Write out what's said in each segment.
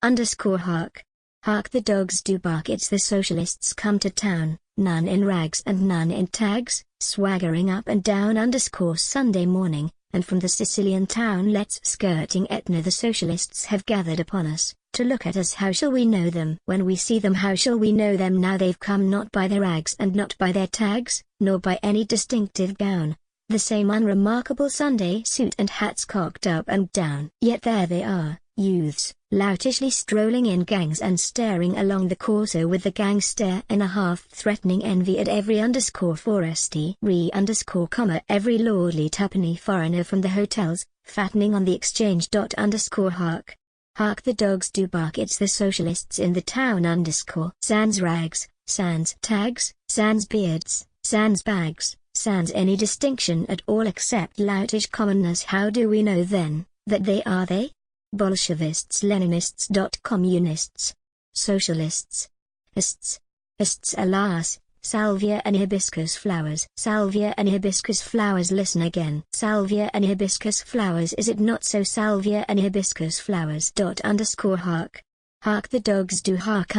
Hark. Hark the dogs do bark, it's the socialists come to town, none in rags and none in tags, swaggering up and down Sunday morning, and from the Sicilian townlets skirting Etna the socialists have gathered upon us, to look at us. How shall we know them when we see them? How shall we know them now? They've come not by their rags and not by their tags, nor by any distinctive gown, the same unremarkable Sunday suit and hats cocked up and down. Yet there they are, youths, loutishly strolling in gangs and staring along the Corso with the gang stare and a half-threatening envy at every every lordly tuppenny foreigner from the hotels, fattening on the exchange. Hark. Hark the dogs do bark, it's the socialists in the town. Sans rags, sans tags, sans beards, sans bags, sans any distinction at all except loutish commonness. How do we know then, that they are they? Bolshevists, Leninists. Communists, socialists, ists, alas, salvia and hibiscus flowers. Salvia and hibiscus flowers, listen again. Salvia and hibiscus flowers, is it not so? Salvia and hibiscus flowers. Hark. Hark the dogs do hark.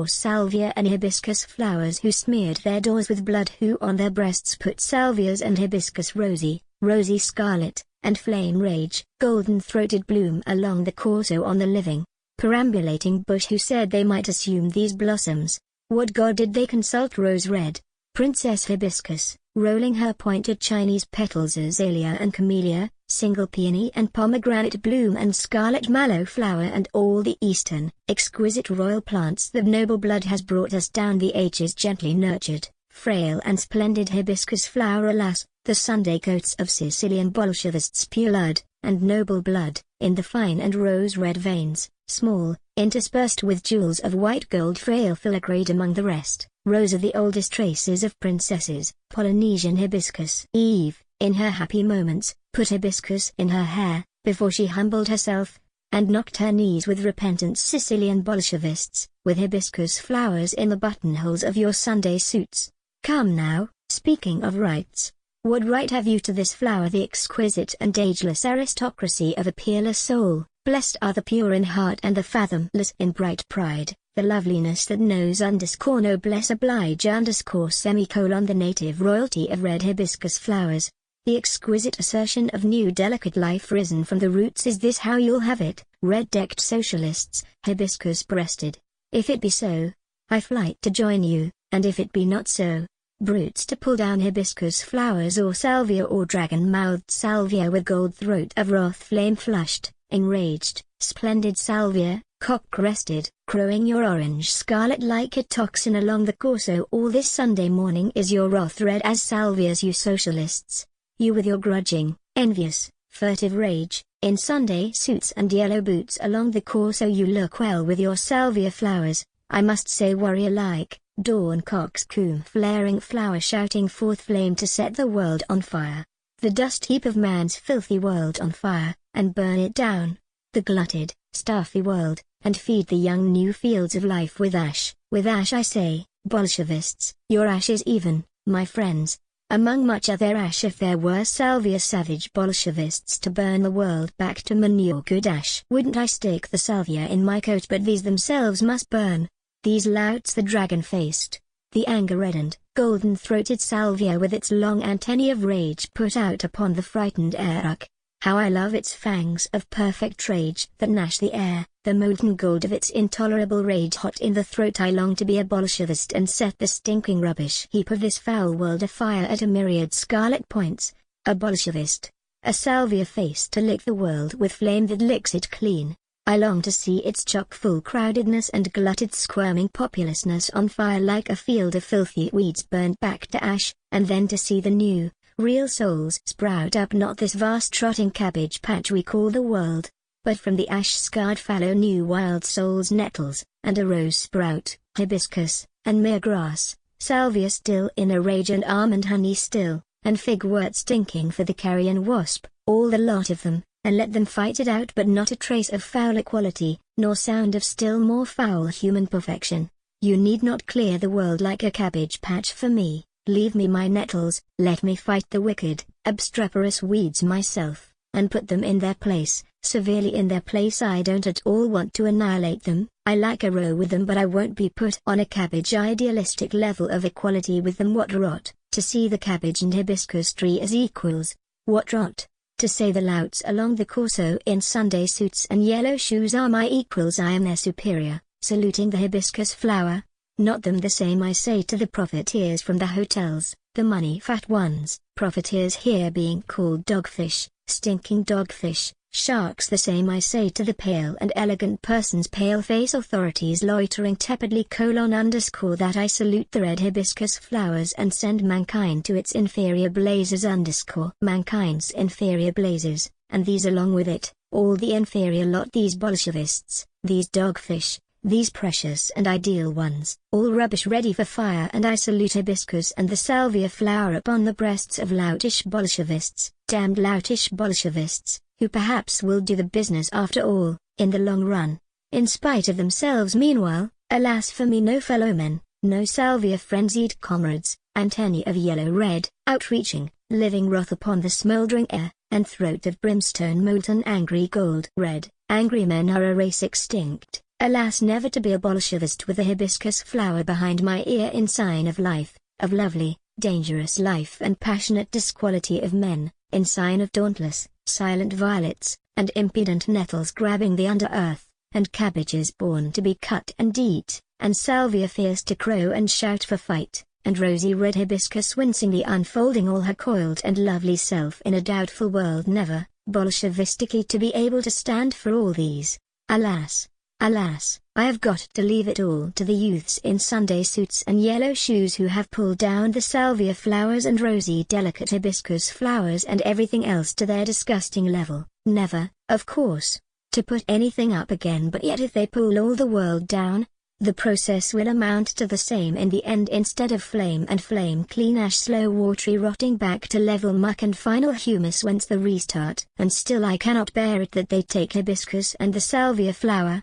Salvia and hibiscus flowers, who smeared their doors with blood, who on their breasts put salvias and hibiscus rosy, rosy scarlet, and flame rage, golden-throated bloom along the Corso on the living, perambulating bush, who said they might assume these blossoms. What god did they consult? Rose red, Princess Hibiscus, rolling her pointed Chinese petals, azalea and camellia, single peony and pomegranate bloom and scarlet mallow flower, and all the eastern, exquisite royal plants that noble blood has brought us down the ages, gently nurtured, frail and splendid hibiscus flower. Alas, the Sunday coats of Sicilian Bolshevists, pure blood, and noble blood, in the fine and rose-red veins, small, interspersed with jewels of white gold, frail filicrate among the rest. Rose are the oldest traces of princesses. Polynesian hibiscus. Eve, in her happy moments, put hibiscus in her hair, before she humbled herself, and knocked her knees with repentant Sicilian Bolshevists, with hibiscus flowers in the buttonholes of your Sunday suits. Come now, speaking of rights, what right have you to this flower, the exquisite and ageless aristocracy of a peerless soul? Blessed are the pure in heart and the fathomless in bright pride, the loveliness that knows noblesse oblige the native royalty of red hibiscus flowers, the exquisite assertion of new delicate life risen from the roots. Is this how you'll have it, red-decked socialists, hibiscus-breasted? If it be so, I flight to join you, and if it be not so, brutes to pull down hibiscus flowers, or salvia, or dragon-mouthed salvia with gold throat of wrath, flame-flushed, enraged, splendid salvia, cock-crested, crowing your orange scarlet like a tocsin along the Corso all this Sunday morning. Is your wrath red as salvias, you socialists? You with your grudging, envious, furtive rage, in Sunday suits and yellow boots along the Corso, you look well with your salvia flowers, I must say warrior-like. Dawn coxcomb flaring flower shouting forth flame to set the world on fire, the dust heap of man's filthy world on fire, and burn it down, the glutted, stuffy world, and feed the young new fields of life with ash I say, Bolshevists. Your ashes even, my friends, among much other ash. If there were salvia savage Bolshevists to burn the world back to manure, good ash. Wouldn't I stake the salvia in my coat? But these themselves must burn. These louts, the dragon-faced, the anger-reddened, golden-throated salvia with its long antennae of rage put out upon the frightened air. How I love its fangs of perfect rage that gnash the air, the molten gold of its intolerable rage hot in the throat. I long to be a Bolshevist and set the stinking rubbish heap of this foul world afire at a myriad scarlet points. A Bolshevist, a salvia face to lick the world with flame that licks it clean. I long to see its chock-full crowdedness and glutted squirming populousness on fire like a field of filthy weeds burnt back to ash, and then to see the new, real souls sprout up, not this vast trotting cabbage patch we call the world, but from the ash-scarred fallow new wild souls, nettles, and a rose sprout, hibiscus, and mere grass, salvia still in a rage, and almond honey still, and figwort stinking for the carrion wasp, all the lot of them. And let them fight it out, but not a trace of foul equality, nor sound of still more foul human perfection. You need not clear the world like a cabbage patch for me. Leave me my nettles, let me fight the wicked, obstreperous weeds myself, and put them in their place, severely in their place. I don't at all want to annihilate them. I like a row with them, but I won't be put on a cabbage idealistic level of equality with them. What rot, to see the cabbage and hibiscus tree as equals. What rot, to say the louts along the Corso in Sunday suits and yellow shoes are my equals. I am their superior, saluting the hibiscus flower. Not them the same, I say to the profiteers from the hotels, the money fat ones. Profiteers here being called dogfish, stinking dogfish, sharks the same, I say to the pale and elegant persons, pale face authorities loitering tepidly _ that I salute the red hibiscus flowers and send mankind to its inferior blazes _ mankind's inferior blazes, and these along with it, all the inferior lot, these Bolshevists, these dogfish, these precious and ideal ones, all rubbish ready for fire. And I salute hibiscus and the salvia flower upon the breasts of loutish Bolshevists, damned loutish Bolshevists, who perhaps will do the business after all, in the long run, in spite of themselves. Meanwhile, alas for me, no fellow men, no salvia frenzied comrades, antennae of yellow-red, outreaching, living wrath upon the smouldering air, and throat of brimstone molten angry gold-red. Angry men are a race extinct. Alas, never to be a Bolshevist with a hibiscus flower behind my ear in sign of life, of lovely, dangerous life and passionate disquality of men, in sign of dauntless, silent violets, and impudent nettles grabbing the under-earth, and cabbages born to be cut and eat, and salvia fierce to crow and shout for fight, and rosy red hibiscus wincingly unfolding all her coiled and lovely self in a doubtful world, never, Bolshevistically to be able to stand for all these. Alas! Alas, I have got to leave it all to the youths in Sunday suits and yellow shoes who have pulled down the salvia flowers and rosy delicate hibiscus flowers and everything else to their disgusting level, never, of course, to put anything up again. But yet if they pull all the world down, the process will amount to the same in the end. Instead of flame and flame clean ash, slow watery rotting back to level muck and final humus whence the restart. And still I cannot bear it that they take hibiscus and the salvia flower,